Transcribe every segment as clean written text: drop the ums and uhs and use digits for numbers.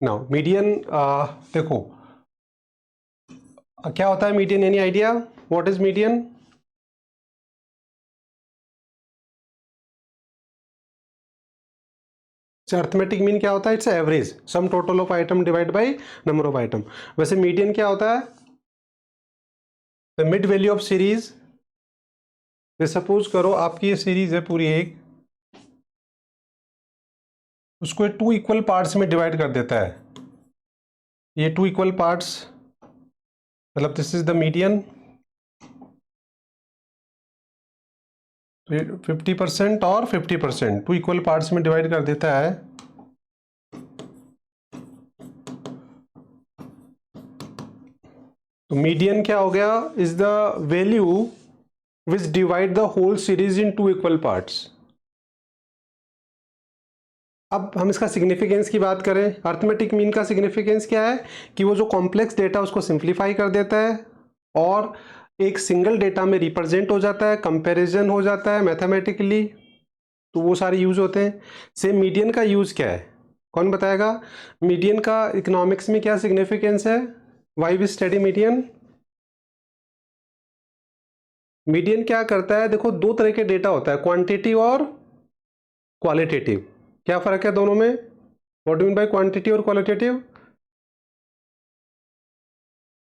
Now median देखो क्या होता है median, any idea what is median? Arithmetic mean क्या होता है? It's average, sum total of item divide by number of item. वैसे मीडियन क्या होता है? The mid value of series. Suppose करो आपकी ये सीरीज है पूरी एक, उसको 2 इक्वल पार्ट्स में डिवाइड कर देता है। ये 2 इक्वल पार्ट्स मतलब दिस इज द मीडियन। तो ये 50% और 50% 2 इक्वल पार्ट्स में डिवाइड कर देता है। तो मीडियन क्या हो गया? Is the value which divide the whole series in 2 equal parts. अब हम इसका सिग्निफिकेंस की बात करें, अर्थमेटिक मीन का सिग्निफिकेंस क्या है कि वो जो कॉम्प्लेक्स डेटा उसको सिंप्लीफाई कर देता है और एक सिंगल डेटा में रिप्रेजेंट हो जाता है, कंपैरिजन हो जाता है मैथमेटिकली, तो वो सारे यूज होते हैं। सेम मीडियन का यूज क्या है, कौन बताएगा? मीडियन का इकोनॉमिक्स में क्या सिग्निफिकेंस है? Why we study median? Median क्या करता है? देखो दो तरह के डेटा होता है, क्वांटिटिव और क्वालिटेटिव। क्या फर्क है दोनों में? What do mean by quantity और qualitative?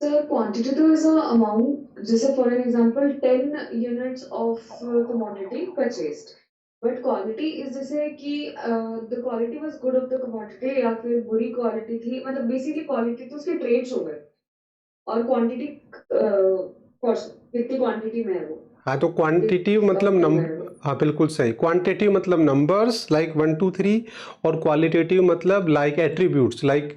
Sir, quantitative is a amount, जैसे for an example 10 units of commodity purchased. But quality is जैसे कि the quality was good of the commodity या फिर बुरी quality थी, मतलब basically quality तो उसके traits हो गए और quantity कितनी quantity में है वो, हाँ तो क्वांटिटिव मतलब कितना है वो। हाँ बिल्कुल सही। क्वांटिटिव मतलब नंबर्स लाइक 1 2 3 और क्वालिटेटिव मतलब लाइक एट्रीब्यूट्स लाइक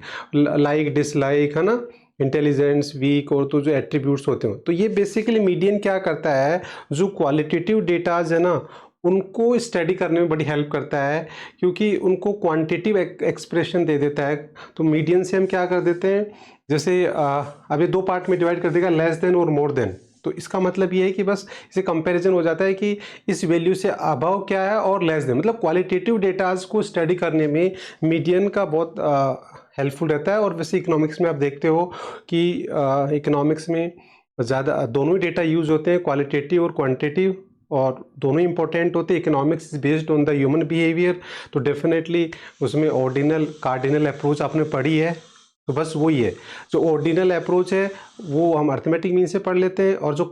डिसलाइक, है ना, इंटेलिजेंस, वीक, और तो जो एट्रीब्यूट्स होते हैं। तो ये बेसिकली मीडियन क्या करता है, जो क्वालिटेटिव डेटाज है ना उनको स्टडी करने में बड़ी हेल्प करता है, क्योंकि उनको क्वांटिटिव एक्सप्रेशन दे देता है। तो मीडियन से हम क्या कर देते हैं, जैसे अभी दो पार्ट में डिवाइड कर देगा, लेस देन और मोर देन। तो इसका मतलब ये है कि बस इसे कंपैरिजन हो जाता है कि इस वैल्यू से अबव क्या है और लेस देन, मतलब क्वालिटेटिव डेटाज को स्टडी करने में मीडियन का बहुत हेल्पफुल रहता है। और वैसे इकोनॉमिक्स में आप देखते हो कि इकोनॉमिक्स में ज़्यादा दोनों ही डेटा यूज होते हैं, क्वालिटेटिव और क्वांटिटेटिव, और दोनों ही इंपॉर्टेंट होते हैं। Economics is based on the human behaviour, तो डेफिनेटली उसमें ऑर्डिनल कार्डिनल अप्रोच आपने पढ़ी है। तो बस वही है, जो ऑर्डिनल अप्रोच है वो हम अर्थमेटिक मीन से पढ़ लेते हैं, और जो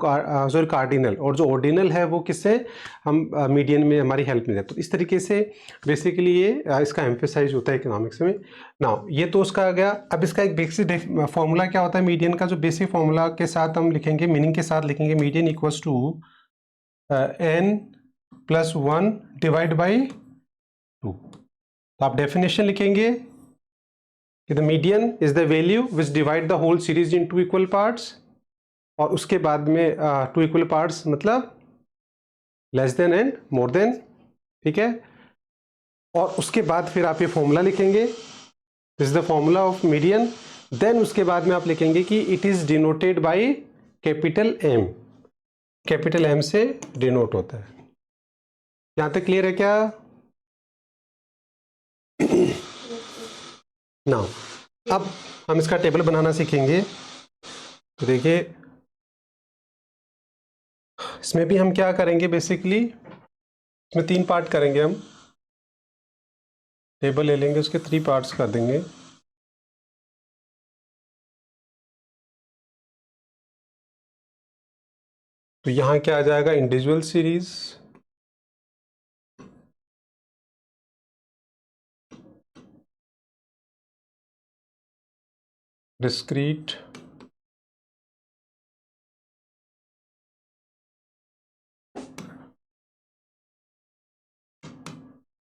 कार्डिनल और जो ऑर्डिनल है वो किससे हम मीडियन में हमारी हेल्प नहीं देते। तो इस तरीके से बेसिकली ये इसका एम्फेसाइज होता है इकोनॉमिक्स में। नाउ ये तो उसका आ गया। अब इसका एक बेसिक फॉर्मूला क्या होता है मीडियन का, जो बेसिक फॉर्मूला के साथ हम लिखेंगे, मीनिंग के साथ लिखेंगे, median equals to n+1 divide by 2। तो आप डेफिनेशन लिखेंगे कि the median is the value which divide the whole series in 2 equal parts, और उसके बाद में 2 इक्वल पार्ट्स मतलब less than and more than, ठीक है। और उसके बाद फिर आप ये फॉर्मूला लिखेंगे, this is the formula of median. Then उसके बाद में आप लिखेंगे कि it is denoted by capital M, capital M से डिनोट होता है। यहां तक क्लियर है क्या? नाउ अब हम इसका टेबल बनाना सीखेंगे। तो देखिए इसमें भी हम क्या करेंगे, बेसिकली इसमें 3 पार्ट करेंगे हम। टेबल ले लेंगे, उसके 3 पार्ट्स कर देंगे। तो यहाँ क्या आ जाएगा, इंडिविजुअल सीरीज, डिस्क्रीट,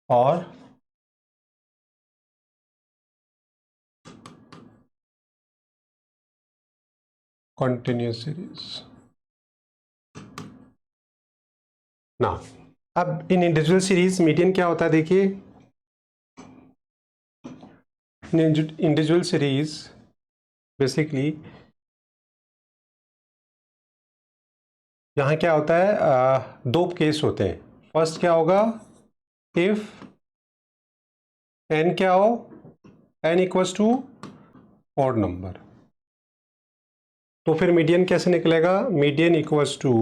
और कॉन्टिन्यूस सीरीज। ना अब इन इंडिविजुअल सीरीज मीडियन क्या होता है, देखिए इंडिविजुअल सीरीज बेसिकली यहाँ क्या होता है, दो केस होते हैं। फर्स्ट क्या होगा, इफ एन क्या हो, n equals to odd number. तो फिर मीडियन कैसे निकलेगा? मीडियन इक्वल्स टू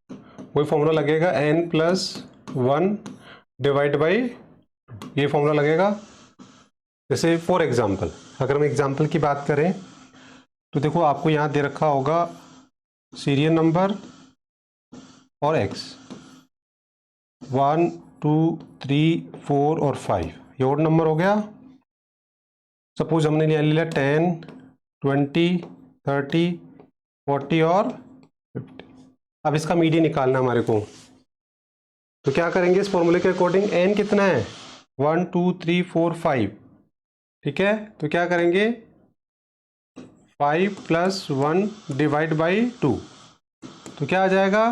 वही फॉर्मूला लगेगा n प्लस 1 डिवाइड बाई, ये फॉर्मूला लगेगा। जैसे फॉर एग्जांपल, अगर हम एग्जांपल की बात करें तो देखो आपको यहाँ दे रखा होगा सीरियल नंबर और x, 1 2 3 4 और 5, ये ऑड नंबर हो गया। सपोज हमने ले लिया 10 20 30 40 और 50। अब इसका मीडियन निकालना हमारे को, तो क्या करेंगे इस फॉर्मूले के अकॉर्डिंग? n कितना है? 1 2 3 4 5, ठीक है। तो क्या करेंगे? 5 प्लस 1 डिवाइड बाई 2, तो क्या आ जाएगा?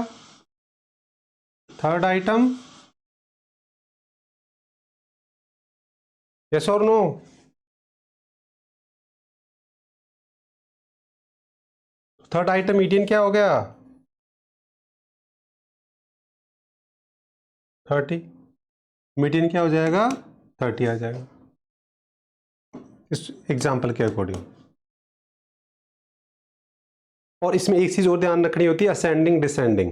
थर्ड आइटम, यस और नो? थर्ड आइटम मीडियन क्या हो गया? 30। मीडियन क्या हो जाएगा? 30 आ जाएगा इस एग्जाम्पल के अकॉर्डिंग। और इसमें एक चीज़ और ध्यान रखनी होती है, असेंडिंग डिसेंडिंग।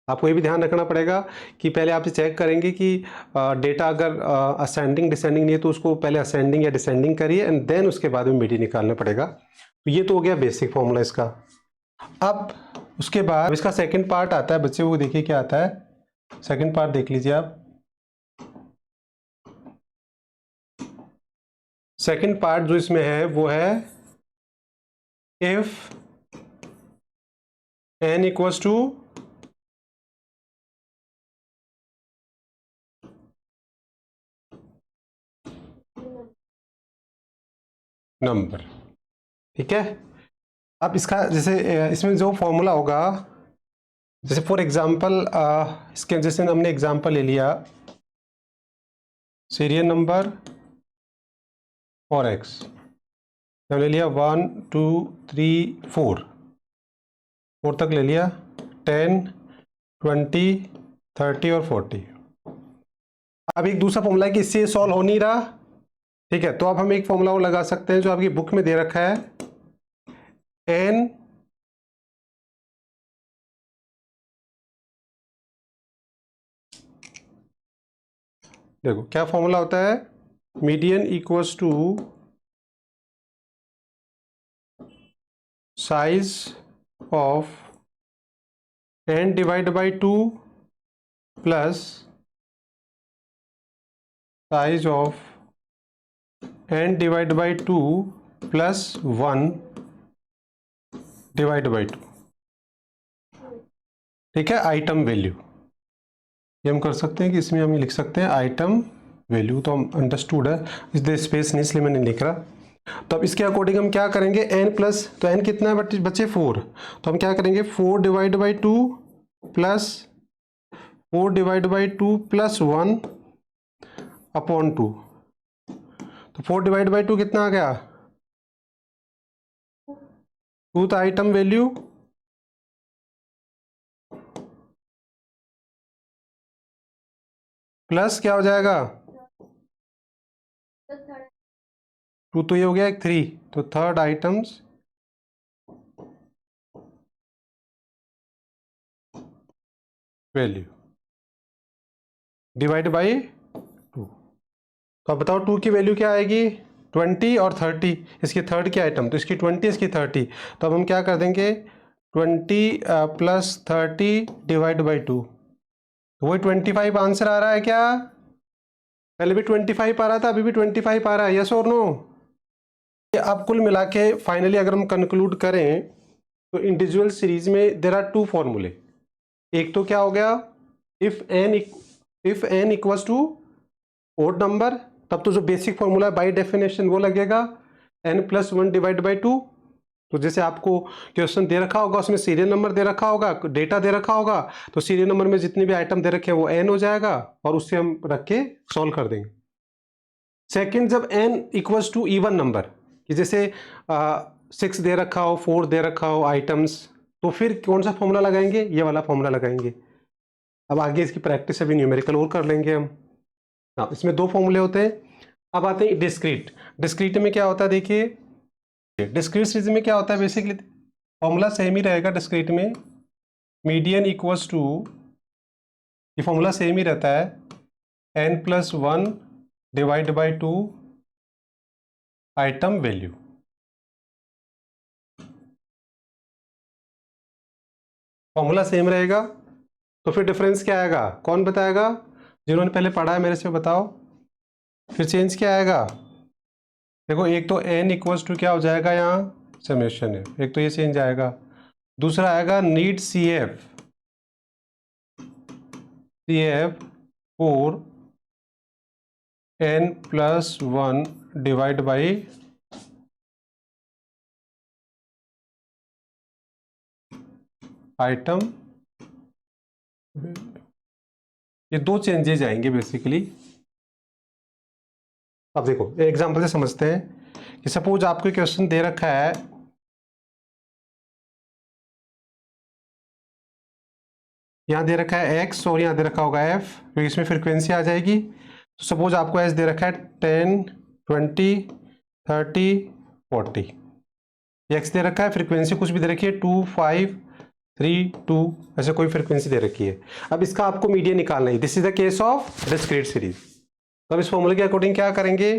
आपको ये भी ध्यान रखना पड़ेगा कि पहले आप चेक करेंगे कि डेटा अगर असेंडिंग डिसेंडिंग नहीं है तो उसको पहले असेंडिंग या डिसेंडिंग करिए एंड देन उसके बाद में मीडियन निकालना पड़ेगा। तो ये तो हो गया बेसिक फॉर्मूला इसका। अब उसके बाद इसका सेकंड पार्ट आता है बच्चे, वो देखिए क्या आता है। सेकंड पार्ट देख लीजिए आप। सेकंड पार्ट जो इसमें है वो है if n equals to number, ठीक है। अब इसका जैसे इसमें जो फॉर्मूला होगा, जैसे फॉर एग्जांपल इसके जैसे हमने एग्जांपल ले लिया सीरियल नंबर और x, हमने लिया 1 2 3 4 तक ले लिया, 10 20 30 और 40। अब एक दूसरा फॉर्मूला है कि इससे सॉल्व हो नहीं रहा, ठीक है। तो अब हम एक फॉर्मूला और लगा सकते हैं जो आपकी बुक में दे रखा है, n देखो क्या फॉर्मूला होता है, median equals to size of n divide by 2 plus size of n divide by 2 plus 1 divide by 2, ठीक है। आइटम वैल्यू ये हम कर सकते हैं कि इसमें हम लिख सकते हैं आइटम वैल्यू, तो हम अंडरस्टूड है, इसलिए स्पेस नहीं इसलिए मैंने लिख रहा। तो अब इसके अकॉर्डिंग हम क्या करेंगे, n प्लस, तो n कितना है बच्चे 4, तो हम क्या करेंगे 4 divide by 2 plus 4 divide by 2 plus 1 upon 2, तो 4 डिवाइड बाई 2 कितना आ गया? 2 तो आइटम वैल्यू प्लस क्या हो जाएगा 2, तो ये हो गया एक 3, तो third items value divide by 2। तो अब बताओ 2 की वैल्यू क्या आएगी? 20 और 30, इसकी थर्ड की आइटम, तो इसकी 20 इसकी 30, तो अब हम क्या कर देंगे 20 प्लस 30 डिवाइड बाई 2, तो वही 25 आंसर आ रहा है क्या? पहले भी 25 आ रहा था, अभी भी 25 आ रहा है, यस और नो? अब कुल मिला के फाइनली अगर हम कंक्लूड करें तो इंडिविजुअल सीरीज में देर आर 2 फॉर्मूले। एक तो क्या हो गया, if n equals to odd number, तब तो जो बेसिक फॉर्मूला है बाय डेफिनेशन वो लगेगा n प्लस 1 डिवाइड बाई 2। तो जैसे आपको क्वेश्चन दे रखा होगा उसमें सीरियल नंबर दे रखा होगा, डेटा दे रखा होगा, तो सीरियल नंबर में जितने भी आइटम दे रखे हैं वो n हो जाएगा और उससे हम रख के सॉल्व कर देंगे। सेकेंड, जब n equals to even number, कि जैसे 6 दे रखा हो 4 दे रखा हो आइटम्स, तो फिर कौन सा फॉर्मूला लगाएंगे? ये वाला फॉर्मूला लगाएंगे। अब आगे इसकी प्रैक्टिस अभी न्यूमेरिकल और कर लेंगे हम। हाँ, इसमें 2 फॉर्मूले होते हैं, अब आते हैं डिस्क्रीट। डिस्क्रीट में क्या होता है देखिए, डिस्क्रीट सीरीज में क्या होता है बेसिकली फॉर्मूला सेम ही रहेगा। डिस्क्रीट में मीडियन इक्वल्स टू, ये फॉर्मूला सेम ही रहता है, n+1 divide by 2 item value. Formula same रहेगा तो फिर डिफरेंस क्या आएगा, कौन बताएगा? जिन्होंने पहले पढ़ा है मेरे से बताओ। फिर चेंज क्या आएगा? देखो एक तो n इक्वल्स टू क्या हो जाएगा, यहाँ समेशन है, एक तो ये चेंज आएगा। दूसरा आएगा need CF for n+1 divide by item. ये दो चेंजेज आएंगे बेसिकली। अब देखो एग्जांपल से समझते हैं कि सपोज आपको क्वेश्चन दे रखा है, यहाँ दे रखा है x और यहाँ दे रखा होगा f, तो इसमें फ्रीक्वेंसी आ जाएगी। तो सपोज आपको एस दे रखा है 10, 20, 30, 40। एक्स दे रखा है, फ्रीक्वेंसी कुछ भी दे रखी है 2, 5, 3, 2, ऐसे कोई फ्रीक्वेंसी दे रखी है। अब इसका आपको मीडियन निकालना है। This is the case of discrete series. तो अब इस फॉर्मूले के अकॉर्डिंग क्या करेंगे,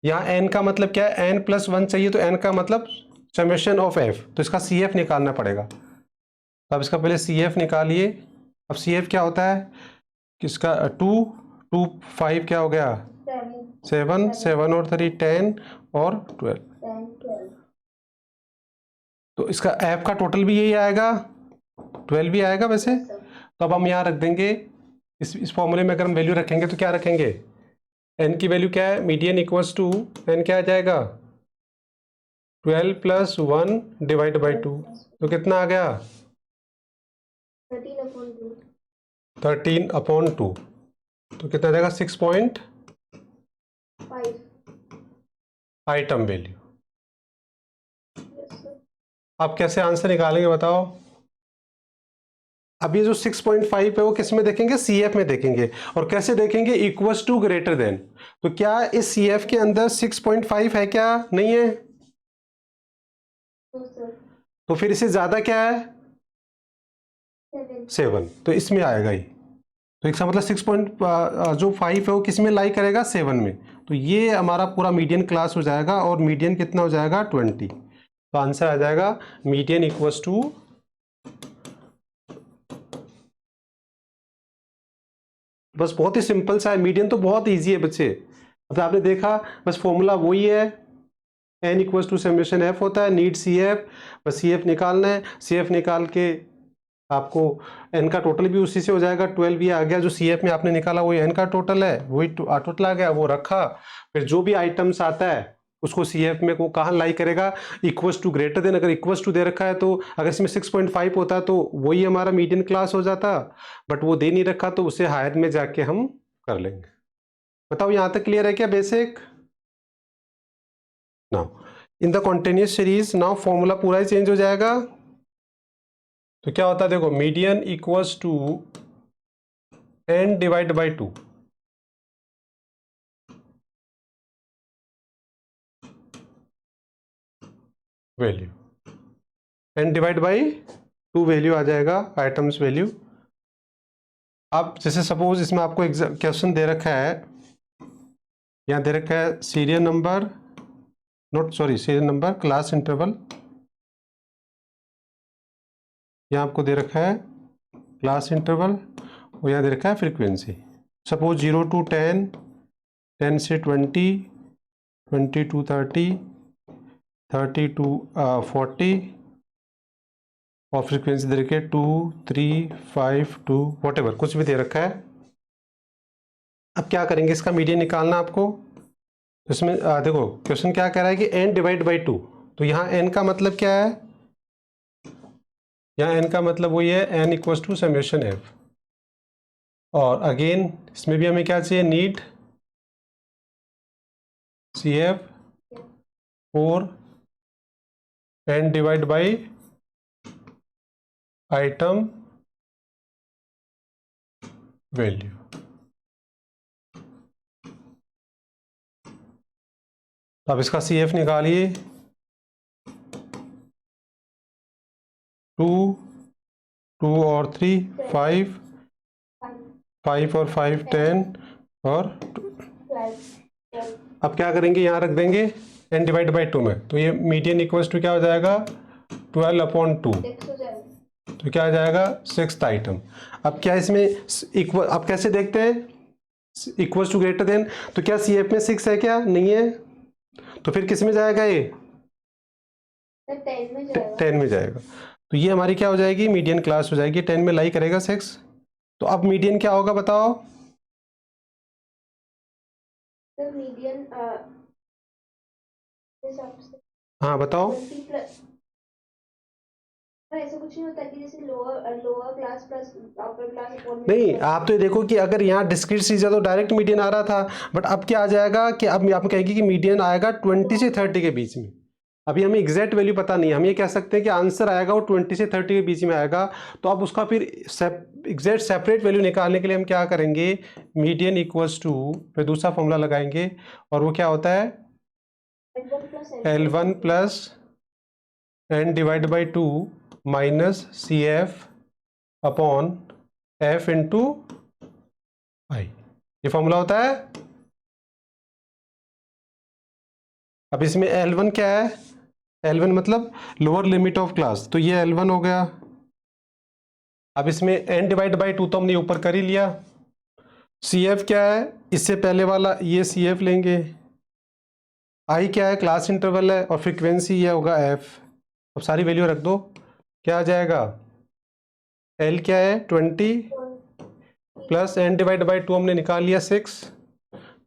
यहाँ n का मतलब क्या है, n+1 चाहिए, तो n का मतलब समेशन ऑफ f, तो इसका CF निकालना पड़ेगा। तो अब इसका पहले CF निकालिए। अब CF क्या होता है, किसका 2, 2, 5 क्या हो गया 7, 7 और 3 10 और 12। तो इसका f का टोटल भी यही आएगा, 12 भी आएगा वैसे। तो अब हम यहाँ रख देंगे, इस फॉर्मूले में अगर हम वैल्यू रखेंगे तो क्या रखेंगे, n की वैल्यू क्या है, मीडियन इक्वल्स टू n क्या आ जाएगा 12+1 डिवाइड बाई 2, तो कितना आ गया 13/2, तो कितना आ जाएगा 6.5 आइटम वैल्यू। आप कैसे आंसर निकालेंगे बताओ। अब ये जो 6.5 है वो किस में देखेंगे, CF में देखेंगे। और कैसे देखेंगे, इक्वल्स टू ग्रेटर देन। तो क्या इस CF के अंदर 6.5 है, क्या नहीं है? तो फिर इससे ज्यादा क्या है 7, तो इसमें आएगा ही। तो इसका मतलब 6.5 है वो किस में लाई करेगा, 7 में। तो ये हमारा पूरा मीडियन क्लास हो जाएगा, और मीडियन कितना हो जाएगा 20। तो आंसर आ जाएगा मीडियन इक्वल्स टू, बस बहुत ही सिंपल सा है। मीडियन तो बहुत इजी है बच्चे, अब आपने देखा बस फॉर्मूला वही है, n equals to summation f होता है, नीड CF, बस CF निकालना है। CF निकाल के आपको n का टोटल भी उसी से हो जाएगा, 12 ये आ गया। जो CF में आपने निकाला वही n का टोटल है, वही टोटल आ गया, वो रखा। फिर जो भी आइटम्स आता है उसको CF में को कहाँ लाई करेगा, इक्वल्स टू ग्रेटर देन। अगर इक्वल्स टू दे रखा है तो अगर इसमें 6.5 होता तो वही हमारा मीडियन क्लास हो जाता, बट वो दे नहीं रखा तो उसे हायर में जाके हम कर लेंगे। बताओ यहाँ तक क्लियर है क्या basic? Now in the continuous series now formula पूरा ही चेंज हो जाएगा। तो क्या होता है देखो, median equals to n divide by 2, value n divide by 2 value आ जाएगा, आइटम्स वैल्यू। अब जैसे सपोज इसमें आपको क्वेश्चन दे रखा है, यहाँ दे रखा है serial number, note sorry serial number, class interval, यहाँ आपको दे रखा है क्लास इंटरवल, और यहाँ दे रखा है फ्रीक्वेंसी। सपोज 0 to 10, 10 से 20, 20 to 30, 30 to 40, और फ्रीक्वेंसी दे रखी है 2, 3, 5, 2 वॉट कुछ भी दे रखा है। अब क्या करेंगे, इसका मीडियन निकालना आपको। तो इसमें देखो क्वेश्चन क्या कह रहा है कि n डिवाइड बाई 2, तो यहाँ n का मतलब क्या है, यहाँ n का मतलब वही है n equals to summation f। और अगेन इसमें भी हमें क्या चाहिए, need CF for n divide by item value. तो अब इसका CF निकालिए, 2 2 और 3 5, 5 और 5 10 और 2। अब क्या करेंगे, यहाँ रख देंगे n डिवाइड बाई 2 में, तो ये मीडियन इक्वल्स टू क्या हो जाएगा 12/2। तो क्या आ जाएगा 6th आइटम। अब क्या इसमें इक्वल, अब कैसे देखते हैं इक्वल्स टू ग्रेटर देन, तो क्या CF में 6 है क्या, नहीं है, तो फिर किस में जाएगा ये 10 में जाएगा। तो ये हमारी क्या हो जाएगी मीडियन क्लास हो जाएगी, 10 में लाई करेगा 6। तो अब मीडियन क्या होगा बताओ, मीडियन हाँ बताओ। ऐसा कुछ नहीं होता कि जैसे lower class plus upper class नहीं, आप तो ये देखो कि अगर यहाँ डिस्क्रीट सीरीज है तो डायरेक्ट मीडियन आ रहा था, बट अब क्या आ जाएगा कि अब आप कहेंगे कि मीडियन आएगा 20 से 30 के बीच में। अभी हमें एग्जैक्ट वैल्यू पता नहीं है, हम ये कह सकते हैं कि आंसर आएगा वो 20 से 30 के बीच में आएगा। तो अब उसका फिर एग्जैक्ट सेपरेट वैल्यू निकालने के लिए हम क्या करेंगे, मीडियन इक्वल्स टू, फिर दूसरा फॉर्मूला लगाएंगे और वो क्या होता है L1 plus n divide by 2 minus CF upon F into I, ये फॉर्मूला होता है। अब इसमें L1 क्या है, L1 मतलब लोअर लिमिट ऑफ क्लास, तो ये L1 हो गया। अब इसमें n डिवाइड बाई 2 तो हमने ऊपर कर ही लिया। CF क्या है, इससे पहले वाला ये CF लेंगे। I क्या है, क्लास इंटरवल है, और फ्रीक्वेंसी ये होगा F। अब सारी वैल्यू रख दो, क्या आ जाएगा L क्या है 20 प्लस n डिवाइड बाई 2 हमने निकाल लिया 6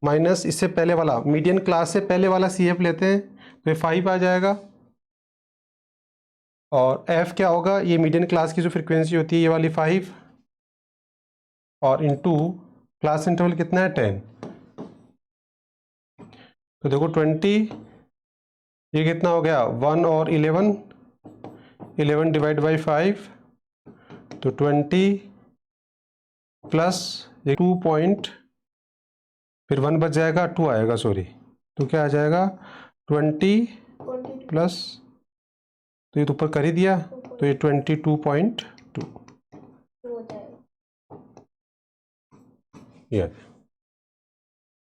माइनस इससे पहले वाला मीडियन क्लास से पहले वाला CF लेते हैं तो ये 5 आ जाएगा। और F क्या होगा, ये मीडियन क्लास की जो फ्रीक्वेंसी होती है ये वाली 5, और इनटू क्लास इंटरवल कितना है 10। तो देखो 20, ये कितना हो गया 1 और 11, 11 डिवाइड बाई 5 तो 20 प्लस 2 पॉइंट, फिर 1 बच जाएगा 2 आएगा सॉरी, तो क्या आ जाएगा 20 प्लस, तो ये तो ऊपर कर ही दिया, तो ये 22.2 ये।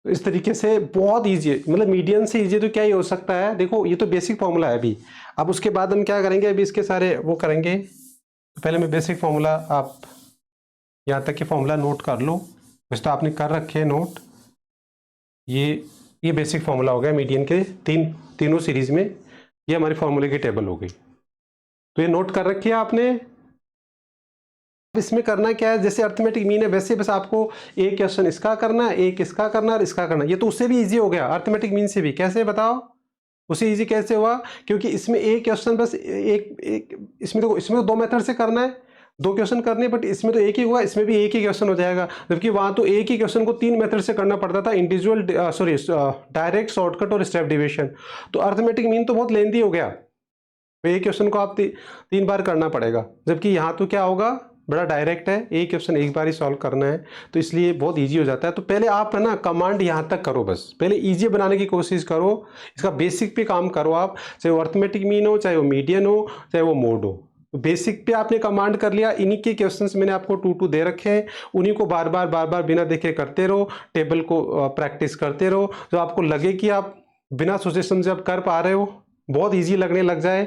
तो इस तरीके से बहुत ईजी है, मतलब मीडियन से ईजी तो क्या ही हो सकता है। देखो ये तो बेसिक फॉर्मूला है अभी, अब उसके बाद हम क्या करेंगे, अभी इसके सारे वो करेंगे। तो पहले मैं बेसिक फॉर्मूला, आप यहाँ तक के फॉर्मूला नोट कर लो, वैसे तो आपने कर रखे हैं नोट। ये बेसिक फॉर्मूला हो गया मीडियन के तीनों सीरीज में, ये हमारी फॉर्मूले की टेबल हो गई। तो ये नोट कर रखी है आपने। इसमें करना क्या है, जैसे अर्थमेटिक मीन है वैसे बस आपको एक क्वेश्चन इसका करना है, एक इसका करना है और इसका करना है। ये तो उससे भी इजी हो गया, अर्थमेटिक मीन से भी। कैसे बताओ, उससे इजी कैसे हुआ, क्योंकि इसमें एक क्वेश्चन बस एक इसमें तो 2 मेथड से करना है, 2 क्वेश्चन करने, बट इसमें तो एक ही हुआ, इसमें भी एक ही क्वेश्चन हो जाएगा। जबकि वहां तो एक ही क्वेश्चन को 3 मेथड से करना पड़ता था, इंडिविजुअल डायरेक्ट, शॉर्टकट और स्टेप डिविजन। तो अर्थमेटिक मीन तो बहुत लेंथी हो गया, तो एक क्वेश्चन को आप 3 बार करना पड़ेगा। जबकि यहाँ तो क्या होगा, बड़ा डायरेक्ट है, एक क्वेश्चन एक बार ही सॉल्व करना है, तो इसलिए बहुत इजी हो जाता है। तो पहले आप है ना कमांड यहाँ तक करो, बस पहले इजी बनाने की कोशिश करो, इसका बेसिक पे काम करो आप, चाहे वो अर्थमेटिक मीन हो, चाहे वो मीडियन हो, चाहे वो मोड हो। तो बेसिक पे आपने कमांड कर लिया, इन्हीं के क्वेश्चंस मैंने आपको 2 दे रखे हैं, उन्हीं को बार बार बिना देखे करते रहो, टेबल को प्रैक्टिस करते रहो। जो आपको लगे कि आप बिना सोचे समझे आप कर पा रहे हो, बहुत इजी लगने लग जाए,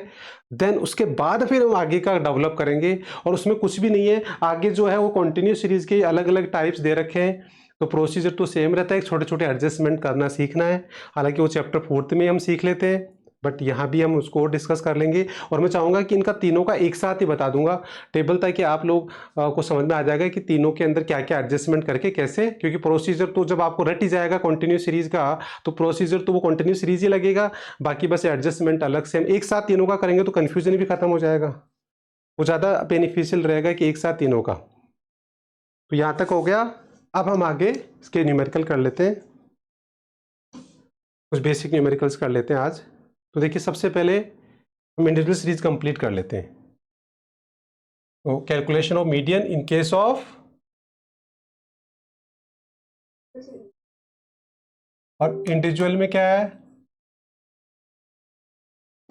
देन उसके बाद फिर हम आगे का डेवलप करेंगे। और उसमें कुछ भी नहीं है, आगे जो है वो कंटिन्यूस सीरीज के अलग अलग टाइप्स दे रखे हैं, तो प्रोसीजर तो सेम रहता है, छोटे छोटे एडजस्टमेंट करना सीखना है। हालांकि वो चैप्टर 4 में हम सीख लेते हैं, बट यहाँ भी हम उसको डिस्कस कर लेंगे। और मैं चाहूँगा कि इनका तीनों का एक साथ ही बता दूंगा टेबल, ताकि आप लोग को समझ में आ जाएगा कि तीनों के अंदर क्या क्या एडजस्टमेंट करके कैसे, क्योंकि प्रोसीजर तो जब आपको रट ही जाएगा कंटिन्यू सीरीज का, तो प्रोसीजर तो वो कंटिन्यू सीरीज ही लगेगा, बाकी बस एडजस्टमेंट अलग से। हम एक साथ तीनों का करेंगे तो कन्फ्यूजन भी खत्म हो जाएगा, वो ज़्यादा बेनिफिशियल रहेगा कि एक साथ तीनों का। तो यहाँ तक हो गया। अब हम आगे इसके न्यूमेरिकल कर लेते हैं, कुछ बेसिक न्यूमेरिकल्स कर लेते हैं आज। तो देखिए सबसे पहले हम इंडिविजुअल सीरीज कंप्लीट कर लेते हैं। तो calculation of median in case of, और इंडिविजुअल में क्या है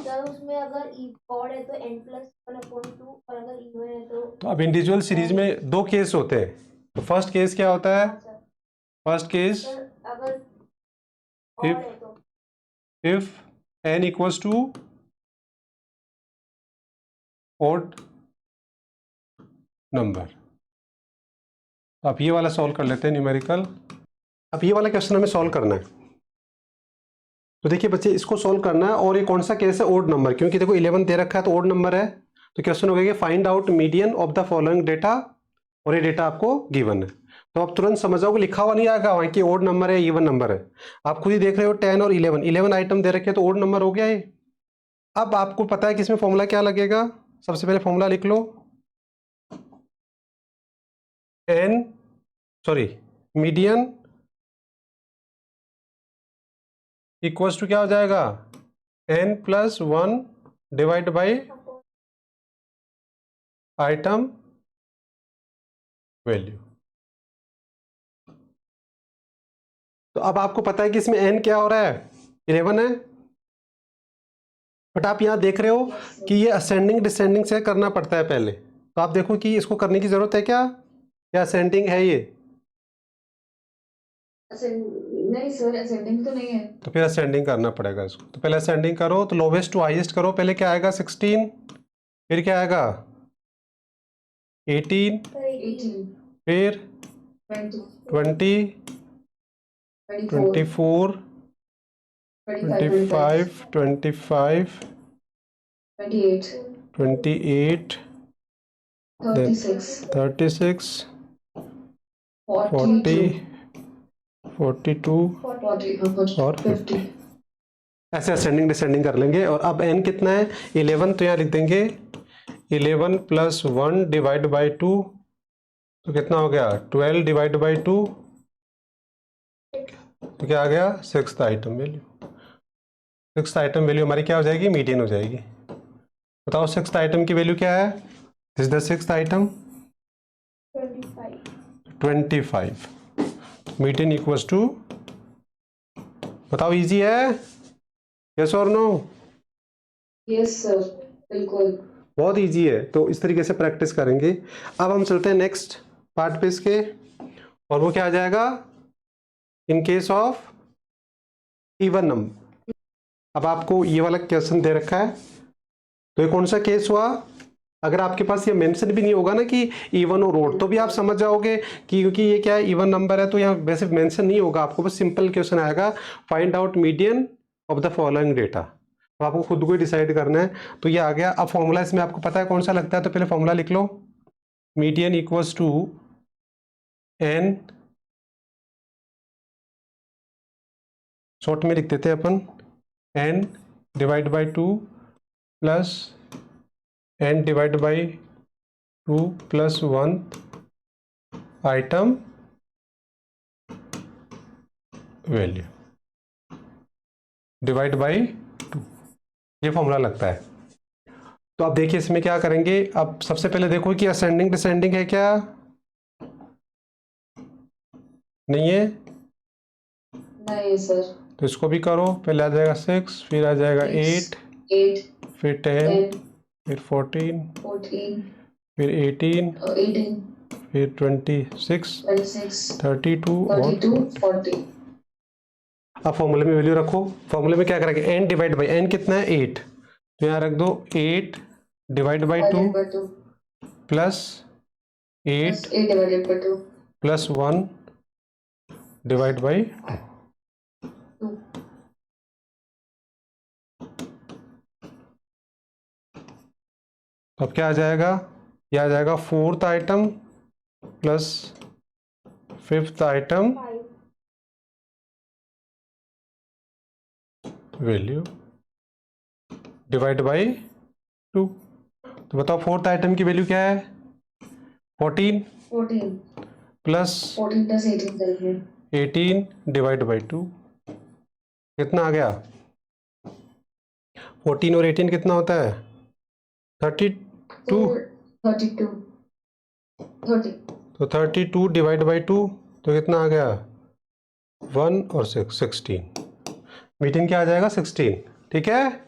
सर उसमें अगर ऑड है तो n+1/2 और अगर इवन है तो अब इंडिविजुअल सीरीज में दो केस होते हैं। तो फर्स्ट केस क्या होता है? हाँ सर। फर्स्ट केस सर अगर ऑड है तो if n equals to odd number. अब ये वाला सॉल्व कर लेते हैं न्यूमेरिकल। अब ये वाला क्वेश्चन हमें सॉल्व करना है। तो देखिए बच्चे, इसको सॉल्व करना है और ये कौन सा केस है? ओड नंबर, क्योंकि देखो 11 दे रखा है तो ओड नंबर है। तो क्वेश्चन हो गया कि find out median of the following data, और ये डेटा आपको गिवन है। तो आप तुरंत समझ जाओगे, लिखा हुआ नहीं आएगा वहाँ कि ओड नंबर है इवन नंबर है। आप खुद ही देख रहे हो 10 और 11 आइटम दे रखे हैं तो ओड नंबर हो गया ये। अब आपको पता है कि इसमें फॉर्मूला क्या लगेगा। सबसे पहले फॉर्मूला लिख लो, मीडियन इक्वल्स टू क्या हो जाएगा? n+1 divide by item value. तो अब आपको पता है कि इसमें n क्या हो रहा है? 11 है। बट आप यहां देख रहे हो कि ये असेंडिंग डिसेंडिंग से करना पड़ता है पहले। तो आप देखो कि इसको करने की जरूरत है क्या असेंडिंग है ये? नहीं सर, असेंडिंग तो नहीं है। तो फिर असेंडिंग करना पड़ेगा इसको। तो पहले असेंडिंग करो, तो लोवेस्ट टू हाईएस्ट करो। पहले क्या आएगा? 16, फिर क्या आएगा? 18, फिर 20, 24, 25, 25, 28, 36, 40, 42 और 50। ऐसे असेंडिंग डिसेंडिंग कर लेंगे। और अब n कितना है? 11। तो यहाँ लिख देंगे 11+1 डिवाइड बाई 2, तो कितना हो गया? 12 डिवाइड बाई 2, तो क्या आ गया? 6th item value. 6th item value हमारी क्या हो जाएगी? मीडियन हो जाएगी। बताओ 6th आइटम की वैल्यू क्या है? This is the 6th item 25। Median equals to, बताओ इजी है? यस और नो? यस सर, बिल्कुल बहुत इजी है। तो इस तरीके से प्रैक्टिस करेंगे। अब हम चलते हैं नेक्स्ट पार्ट पे इसके, और वो क्या आ जाएगा? In case of even number. अब आपको ये वाला क्वेश्चन दे रखा है, तो ये कौन सा केस हुआ? अगर आपके पास ये मेंशन भी नहीं होगा ना कि इवन और ओड, तो भी आप समझ जाओगे कि क्योंकि ये क्या है? इवन नंबर है। तो यहाँ वैसे मेंशन नहीं होगा, आपको बस सिंपल क्वेश्चन आएगा, find out median of the following data. तो आपको खुद को ही डिसाइड करना है। तो ये आ गया। अब फॉर्मूला इसमें आपको पता है कौन सा लगता है? तो पहले फॉर्मूला लिख लो, median equals to n, short में लिख देते हैं अपन, n divide by 2 plus n divide by 2 plus 1 item value divide by 2। ये फॉर्मूला लगता है। तो अब देखिए इसमें क्या करेंगे। अब सबसे पहले देखो कि असेंडिंग डिसेंडिंग है क्या? नहीं है? नहीं सर। तो इसको भी करो। पहले आ जाएगा 6, फिर आ जाएगा 8, फिर 10, फिर 14, फिर 18, फिर 26, 32 और 40। अब फॉर्मूले में वैल्यू रखो। फॉर्मूले में क्या करेंगे? n डिवाइड बाई n कितना है? 8। तो यहाँ रख दो 8 divide by 2 plus 8 plus 1 divide by 2। अब क्या आ जाएगा? यह आ जाएगा 4th item plus 5th item value divide by 2। तो बताओ 4th आइटम की वैल्यू क्या है? 14 प्लस 18 डिवाइड बाई 2। कितना आ गया? 14 और 18 कितना होता है? 32। तो 32 डिवाइड बाई 2, तो कितना आ गया? 1 और 6, 16। मीडियन क्या आ जाएगा? 16। ठीक है।